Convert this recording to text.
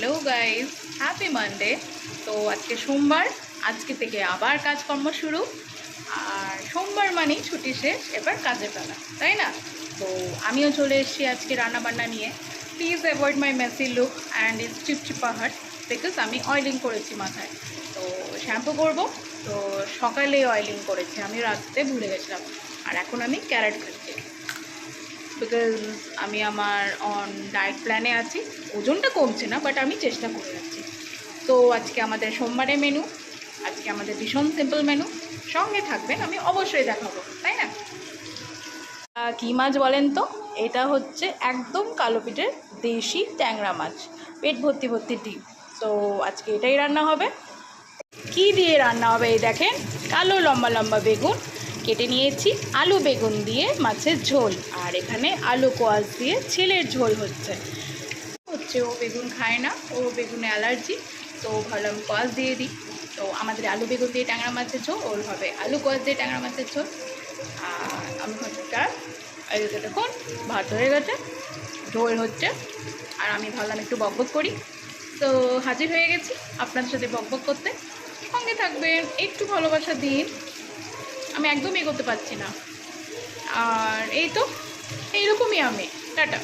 Hello guys, happy Monday. তো আজকে সোমবার, আজকে থেকে আবার কাজকর্ম শুরু। আর সোমবার মানেই ছুটি শেষ, এবার কাজে বেলা, তাই না? তো আমিও চলে এসেছি আজকে রান্নাবান্না নিয়ে। Please avoid my messy look and is চিপচিপা হার্ট, বিকজ আমি অয়েলিং করেছি মাথায়। তো শ্যাম্পু করব, তো সকালে অয়েলিং করেছি, আমি রাতে ভুলে গেছিলাম। আর এখন আমি ক্যারেট খাচ্ছি, বিকজ আমি আমার অন ডায়েট প্ল্যানে আছি। ওজনটা কমছে না, বাট আমি চেষ্টা করে যাচ্ছি। তো আজকে আমাদের সোমবারের মেনু, আজকে আমাদের ভীষণ সিম্পল মেনু। সঙ্গে থাকবেন, আমি অবশ্যই দেখাবো, তাই না? কী মাছ বলেন তো? এটা হচ্ছে একদম কালো পিঠের দেশি ট্যাংরা মাছ, পেট ভর্তি ভর্তি ডিম। তো আজকে এটাই রান্না হবে। কি দিয়ে রান্না হবে এই দেখেন, কালো লম্বা লম্বা বেগুন কেটে নিয়েছি, আলু বেগুন দিয়ে মাছের ঝোল, আর এখানে আলু কোয়াশ দিয়ে ছেলের ঝোল হচ্ছে। ও বেগুন খায় না, ও বেগুনে অ্যালার্জি, তো ভাবলাম কোয়াশ দিয়ে দিই। তো আমাদের আলু বেগুন দিয়ে ট্যাংরা মাছের ঝোল, ওর হবে আলু কোয়াশ দিয়ে ট্যাংরা মাছের ঝোল। আর আমি হচ্ছে এদিকে দেখুন ভাত হয়ে গেছে, ঝোল হচ্ছে। আর আমি ভাবলাম একটু বকবক করি, তো হাজির হয়ে গেছি আপনাদের সাথে বকবক করতে। সঙ্গে থাকবেন, একটু ভালোবাসা দিন, আমি একদম এগোতে পারছি না। আর এই তো এইরকমই আমি, টাটা।